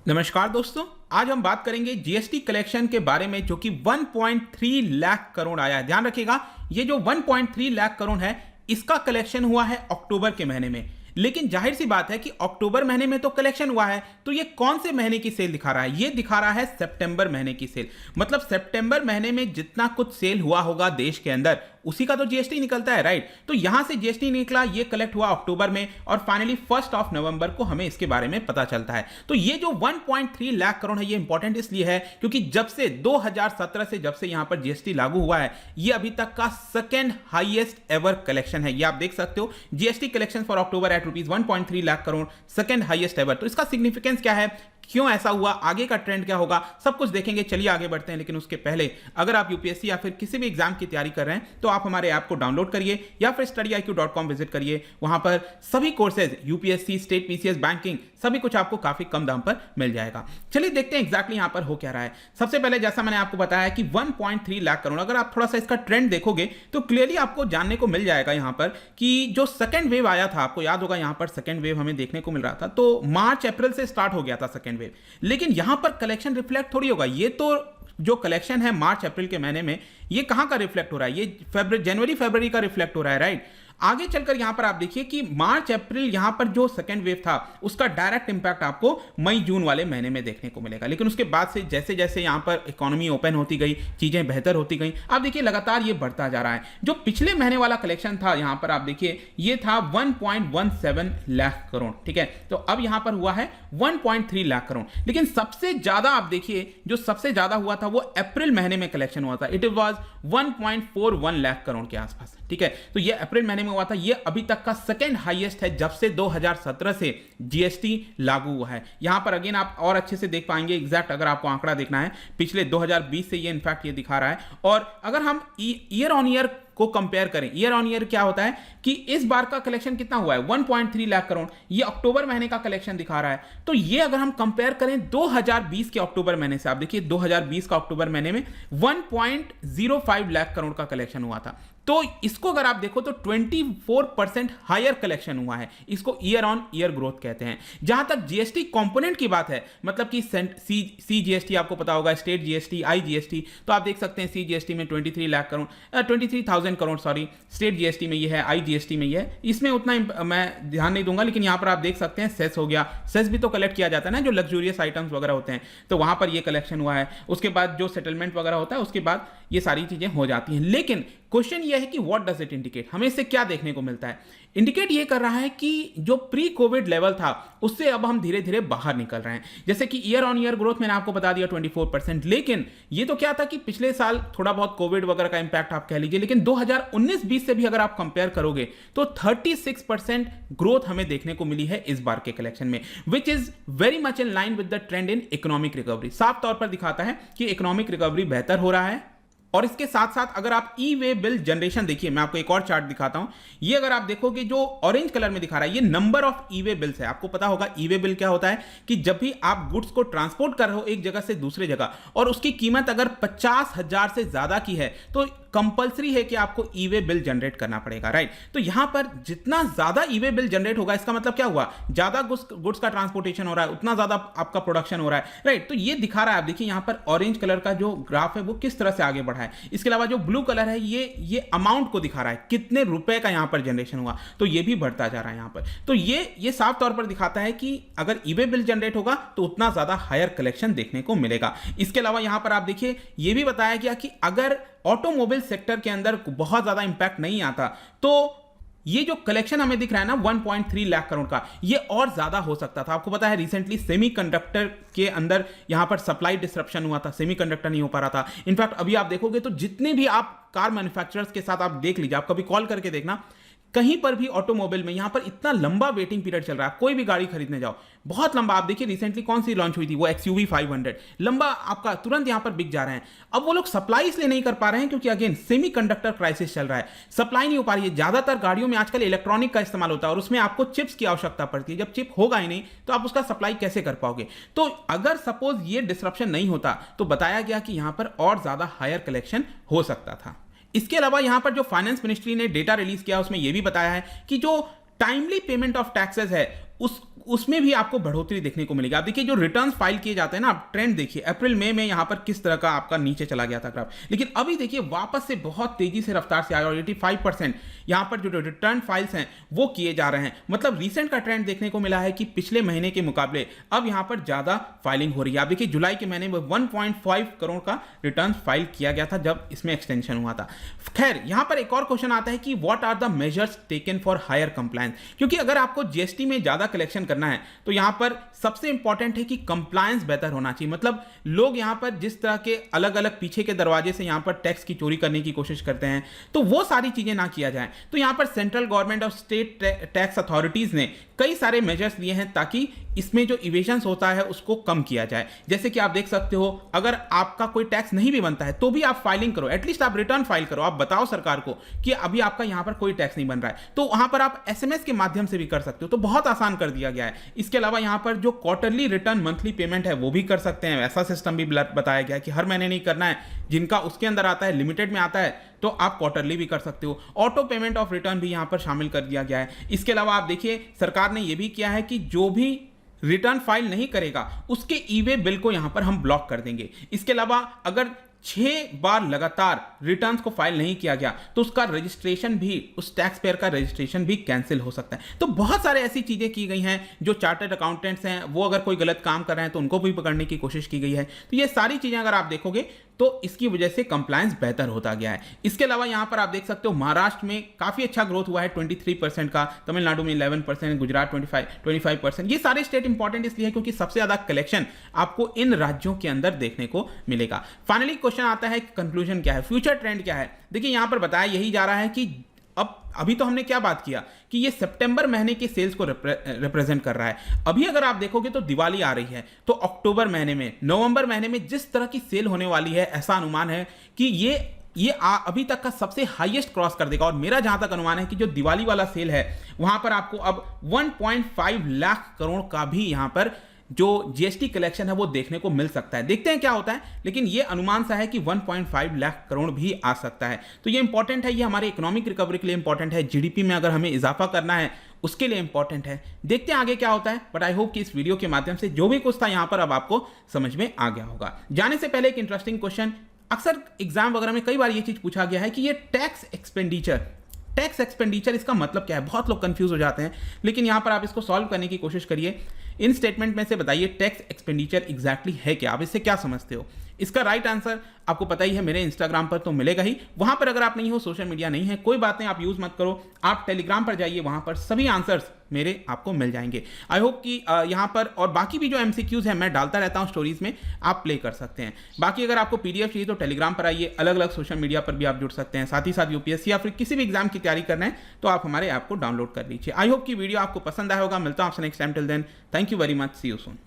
नमस्कार दोस्तों, आज हम बात करेंगे जीएसटी कलेक्शन के बारे में जो कि 1.3 लाख करोड़ आया है। ध्यान रखिएगा, ये जो 1.3 लाख करोड़ है इसका कलेक्शन हुआ है अक्टूबर के महीने में। लेकिन जाहिर सी बात है कि अक्टूबर महीने में तो कलेक्शन हुआ है, तो ये कौन से महीने की सेल दिखा रहा है? ये दिखा रहा है सितंबर महीने की सेल। मतलब सितंबर महीने में जितना कुछ सेल हुआ होगा देश के अंदर उसी का तो जीएसटी निकलता है, राइट? तो यहां से जीएसटी निकला, ये कलेक्ट हुआ अक्टूबर में और फाइनली 1 नवंबर को हमें इसके बारे में पता चलता है। तो ये जो 1.3 लाख करोड़ है ये इंपॉर्टेंट इसलिए है क्योंकि जब से 2017 से जब से यहां पर जीएसटी लागू हुआ है ये अभी तक का सेकेंड हाईएस्ट एवर कलेक्शन है। ये आप देख सकते हो, GST collection for October at rupees 1.3 lakh crore, second highest ever. तो इसका सिग्निफिकेंस क्या है, क्यों ऐसा हुआ, आगे का ट्रेंड क्या होगा, सब कुछ देखेंगे। चलिए आगे बढ़ते हैं। लेकिन उसके पहले अगर आप यूपीएससी या फिर किसी भी एग्जाम की तैयारी कर रहे हैं तो आप हमारे ऐप को डाउनलोड करिए या फिर studiiq.com विजिट करिए। वहां पर सभी courses UPSC, state PCS, banking सभी कुछ आपको काफी कम दाम पर मिल जाएगा। चलिए देखते हैं एग्जैक्टली यहां पर हो क्या रहा है। सबसे पहले जैसा मैंने आपको बताया कि 1.3 लाख करोड़, अगर आप थोड़ा सा इसका ट्रेंड देखोगे तो क्लियरली आपको जानने को मिल जाएगा यहां पर कि जो सेकेंड वेव आया था, आपको याद होगा यहां पर सेकेंड वेव हमें देखने को मिल रहा था, तो मार्च अप्रैल से स्टार्ट हो गया था सेकेंड वेव। लेकिन यहां पर कलेक्शन रिफ्लेक्ट थोड़ी होगा। ये तो जो कलेक्शन है मार्च अप्रैल के महीने में ये कहां का रिफ्लेक्ट हो रहा है, ये जनवरी फरवरी का रिफ्लेक्ट हो रहा है, राइट? आगे चलकर यहां पर आप देखिए कि मार्च अप्रैल यहां पर जो सेकेंड वेव था उसका डायरेक्ट इंपैक्ट आपको मई जून वाले महीने में देखने को मिलेगा। लेकिन उसके बाद से जैसे जैसे यहां पर इकोनॉमी ओपन होती गई, चीजें बेहतर होती गई, आप देखिए लगातार ये बढ़ता जा रहा है। जो पिछले महीने वाला कलेक्शन था यहां पर आप देखिए ये था 1.17 लाख करोड़, ठीक है? तो अब यहां पर हुआ है 1.3 लाख करोड़। लेकिन सबसे ज्यादा आप देखिए जो सबसे ज्यादा हुआ था वो अप्रैल महीने में कलेक्शन हुआ था। इट वाज 1.41 लाख करोड़ के आसपास, ठीक है? तो ये अप्रैल महीने में हुआ था। ये अभी तक का सेकेंड हाईएस्ट है जब से 2017 से जीएसटी लागू हुआ है। यहां पर अगेन आप और अच्छे से देख पाएंगे एग्जैक्ट, अगर आपको आंकड़ा देखना है पिछले 2020 से ये इनफैक्ट ये दिखा रहा है। और अगर हम ईयर ऑन ईयर को कंपेयर करें, ईयर ऑन ईयर क्या होता है कि इस बार का कलेक्शन कितना हुआ है 1.3 लाख करोड़, ये अक्टूबर महीने का कलेक्शन दिखा रहा है। तो ये अगर हम कंपेयर करें 2020 के अक्टूबर महीने से, आप देखिए 2020 का अक्टूबर महीने में 1.05 लाख करोड़ का कलेक्शन हुआ था। तो इसको अगर आप देखो तो 24% हायर कलेक्शन हुआ है। इसको ईयर ऑन ईयर ग्रोथ कहते हैं। जहां तक जीएसटी कंपोनेंट की बात है, मतलब कि सी जीएसटी आपको पता होगा, स्टेट जीएसटी, आई जीएसटी, तो आप देख सकते हैं सी जीएसटी में 23,000 करोड़ सॉरी, स्टेट जीएसटी में ये है, आई जीएसटी में ये है। इसमें उतना मैं ध्यान नहीं दूंगा, लेकिन यहां पर आप देख सकते हैं सेस हो गया। सेस भी तो कलेक्ट किया जाता है ना, जो लग्जूरियस आइटम्स वगैरह होते हैं, तो वहां पर ये कलेक्शन हुआ है। उसके बाद जो सेटलमेंट वगैरह होता है उसके बाद ये सारी चीजें हो जाती हैं। लेकिन क्वेश्चन ये है कि व्हाट डज इट इंडिकेट, हमें इससे क्या देखने को मिलता है? इंडिकेट ये कर रहा है कि जो प्री कोविड लेवल था उससे अब हम धीरे धीरे बाहर निकल रहे हैं। जैसे कि ईयर ऑन ईयर ग्रोथ मैंने आपको बता दिया 24%, लेकिन ये तो क्या था कि पिछले साल थोड़ा बहुत कोविड वगैरह का इंपैक्ट आप कह लीजिए, लेकिन 2019-20 से भी अगर आप कंपेयर करोगे तो 36% ग्रोथ हमें देखने को मिली है इस बार के कलेक्शन में, which is very much in line with the trend in economic recovery. साफ तौर पर दिखाता है कि इकोनॉमिक रिकवरी बेहतर हो रहा है। और इसके साथ साथ अगर आप ई वे बिल जनरेशन देखिए, मैं आपको एक और चार्ट दिखाता हूं। ये अगर आप देखोगे जो ऑरेंज कलर में दिखा रहा है ये number of E way bills है। आपको पता होगा ई वे बिल क्या होता है कि जब भी आप गुड्स को ट्रांसपोर्ट कर रहे हो एक जगह से दूसरे जगह और उसकी कीमत अगर 50,000 से ज्यादा की है तो कंपलसरी है कि आपको ई वे बिल जनरेट करना पड़ेगा, राइट? तो यहां पर जितना ज्यादा ई वे बिल जनरेट होगा इसका मतलब क्या हुआ, ज्यादा गुड्स का ट्रांसपोर्टेशन हो रहा है, उतना ज्यादा आपका प्रोडक्शन हो रहा है, राइट? तो ये दिखा रहा है, आप देखिए यहां पर ऑरेंज कलर का जो ग्राफ है वो किस तरह से आगे बढ़ा है। इसके अलावा जो ब्लू कलर है ये अमाउंट को दिखा रहा है, कितने रुपए का यहां पर जनरेशन हुआ, तो ये भी बढ़ता जा रहा है यहां पर। तो ये साफ तौर पर दिखाता है कि अगर ई वे बिल जनरेट होगा तो उतना ज्यादा हायर कलेक्शन देखने को मिलेगा। इसके अलावा यहां पर आप देखिए ये भी बताया गया कि अगर ऑटोमोबाइल सेक्टर के अंदर बहुत ज्यादा इंपैक्ट नहीं आता तो ये जो कलेक्शन हमें दिख रहा है ना 1.3 लाख करोड़ का, ये और ज्यादा हो सकता था। आपको पता है रिसेंटली सेमीकंडक्टर के अंदर यहां पर सप्लाई डिसरप्शन हुआ था, सेमीकंडक्टर नहीं हो पा रहा था। इनफैक्ट अभी आप देखोगे तो जितने भी आप कार मैन्युफैक्चरर्स के साथ आप देख लीजिए, आप कभी कॉल करके देखना, कहीं पर भी ऑटोमोबाइल में यहां पर इतना लंबा वेटिंग पीरियड चल रहा है। कोई भी गाड़ी खरीदने जाओ बहुत लंबा, आप देखिए रिसेंटली कौन सी लॉन्च हुई थी वो XUV 500, लंबा आपका तुरंत यहां पर बिक जा रहे हैं। अब वो लोग सप्लाई इसलिए नहीं कर पा रहे हैं क्योंकि अगेन सेमीकंडक्टर क्राइसिस चल रहा है, सप्लाई नहीं हो पा रही है। ज्यादातर गाड़ियों में आजकल इलेक्ट्रॉनिक का इस्तेमाल होता है और उसमें आपको चिप्स की आवश्यकता पड़ती है। जब चिप होगा ही नहीं तो आप उसका सप्लाई कैसे कर पाओगे? तो अगर सपोज ये डिसरप्शन नहीं होता तो बताया गया कि यहां पर और ज्यादा हायर कलेक्शन हो सकता था। इसके अलावा यहां पर जो फाइनेंस मिनिस्ट्री ने डेटा रिलीज किया उसमें यह भी बताया है कि जो टाइमली पेमेंट ऑफ टैक्सेस है उसमें भी आपको बढ़ोतरी देखने को मिलेगी। आप देखिए जो रिटर्न्स फाइल किए जाते हैं ना, आप ट्रेंड देखिए अप्रैल मई में यहाँ पर किस तरह का आपका नीचे चला गया था ग्राफ, लेकिन अभी देखिए वापस से बहुत तेजी से रफ्तार से आया और 85% यहाँ पर जो रिटर्न फाइल्स हैं वो किए जा रहे हैं। मतलब रिसेंट का ट्रेंड देखने को मिला है कि पिछले महीने के मुकाबले अब यहाँ पर ज्यादा फाइलिंग हो रही है। आप देखिए जुलाई के महीने में 1.5 करोड़ का रिटर्न फाइल किया गया था जब इसमें एक्सटेंशन हुआ था। खैर यहाँ पर एक और क्वेश्चन आता है कि what are the measures taken for higher compliance, क्योंकि अगर आपको जीएसटी में ज्यादा कलेक्शन करना है तो यहाँ पर सबसे इंपॉर्टेंट है कि कंप्लायंस बेहतर होना चाहिए। मतलब लोग यहाँ पर जिस तरह के अलग अलग पीछे के दरवाजे से यहाँ पर टैक्स की चोरी करने की कोशिश करते हैं, तो वो सारी चीजें ना किया जाए। तो यहाँ पर सेंट्रल गवर्नमेंट और स्टेट टैक्स अथॉरिटीज ने कई सारे मेजर्स लिए हैं ताकि इसमें जो इवेशंस होता है उसको कम किया जाए। जैसे कि आप देख सकते हो, अगर आपका कोई टैक्स नहीं भी बनता है तो भी आप फाइलिंग करो, एटलीस्ट आप रिटर्न फाइल करो, आप बताओ सरकार को कि अभी आपका यहां पर कोई टैक्स नहीं बन रहा है, तो वहां पर आप एसएमएस के माध्यम से भी कर सकते हो, तो बहुत आसान कर दिया गया है। इसके अलावा यहां पर जो क्वार्टरली रिटर्न मंथली पेमेंट है वो भी कर सकते हैं, ऐसा सिस्टम भी बताया गया है कि हर महीने नहीं करना है, जिनका उसके अंदर आता है लिमिटेड में आता है तो आप क्वार्टरली भी कर सकते हो। ऑटो पेमेंट ऑफ रिटर्न भी यहां पर शामिल कर दिया गया है। इसके अलावा आप देखिए सरकार ने यह भी किया है कि जो भी रिटर्न फाइल नहीं करेगा उसके ई वे बिल को यहां पर हम ब्लॉक कर देंगे। इसके अलावा अगर 6 बार लगातार रिटर्न्स को फाइल नहीं किया गया तो उसका रजिस्ट्रेशन भी, उस टैक्स पेयर का रजिस्ट्रेशन भी कैंसिल हो सकता है। तो बहुत सारे ऐसी चीजें की गई हैं, जो चार्टर्ड अकाउंटेंट्स हैं वो अगर कोई गलत काम कर रहे हैं तो उनको भी पकड़ने की कोशिश की गई है। तो ये सारी चीजें अगर आप देखोगे तो इसकी वजह से कंप्लायंस बेहतर होता गया है। इसके अलावा यहां पर आप देख सकते हो महाराष्ट्र में काफी अच्छा ग्रोथ हुआ है 23% का, तमिलनाडु में 11%, गुजरात 25%। ये सारे स्टेट इंपॉर्टेंट इसलिए है क्योंकि सबसे ज्यादा कलेक्शन आपको इन राज्यों के अंदर देखने को मिलेगा। फाइनली क्वेश्चन आता है कंक्लूजन क्या है, फ्यूचर ट्रेंड क्या है। देखिए यहां पर बताया यही जा रहा है कि अभी तो हमने क्या बात किया कि ये सितंबर महीने के सेल्स को रिप्रेजेंट कर रहा है। अभी अगर आप देखोगे तो दिवाली आ रही है, तो अक्टूबर महीने में, नवंबर महीने में जिस तरह की सेल होने वाली है, ऐसा अनुमान है कि ये अभी तक का सबसे हाईएस्ट क्रॉस कर देगा। और मेरा जहां तक अनुमान है कि जो दिवाली वाला सेल है वहां पर आपको अब 1.5 लाख करोड़ का भी यहां पर जो जीएसटी कलेक्शन है वो देखने को मिल सकता है। देखते हैं क्या होता है, लेकिन ये अनुमान सा है कि 1.5 लाख करोड़ भी आ सकता है। तो ये इंपॉर्टेंट है, ये हमारे इकोनॉमिक रिकवरी के लिए इंपॉर्टेंट है, जीडीपी में अगर हमें इजाफा करना है उसके लिए इंपॉर्टेंट है। देखते हैं आगे क्या होता है, बट आई होप कि इस वीडियो के माध्यम से जो भी कुछ था यहां पर अब आपको समझ में आ गया होगा। जाने से पहले एक इंटरेस्टिंग क्वेश्चन, अक्सर एग्जाम वगैरह में कई बार ये चीज पूछा गया है कि ये टैक्स एक्सपेंडिचर इसका मतलब क्या है। बहुत लोग कंफ्यूज हो जाते हैं, लेकिन यहां पर आप इसको सॉल्व करने की कोशिश करिए। इन स्टेटमेंट में से बताइए टैक्स एक्सपेंडिचर एग्जैक्टली है क्या, आप इससे क्या समझते हो। इसका राइट आंसर आपको पता ही है, मेरे इंस्टाग्राम पर तो मिलेगा ही, वहां पर अगर आप नहीं हो, सोशल मीडिया नहीं है, कोई बात नहीं, आप यूज मत करो, आप टेलीग्राम पर जाइए, वहां पर सभी आंसर्स मेरे आपको मिल जाएंगे। आई होप कि यहां पर और बाकी भी जो एमसीक्यूज है मैं डालता रहता हूं स्टोरीज में, आप प्ले कर सकते हैं। बाकी अगर आपको पीडीएफ चाहिए तो टेलीग्राम पर आइए, अलग अलग सोशल मीडिया पर भी आप जुड़ सकते हैं। साथ ही साथ यूपीएससी या फिर किसी भी एग्जाम की तैयारी करना है तो आप हमारे ऐप को डाउनलोड कर लीजिए। आई होप कि वीडियो आपको पसंद आया होगा। मिलता हूं आपसे next time, till then thank you very much, see you soon.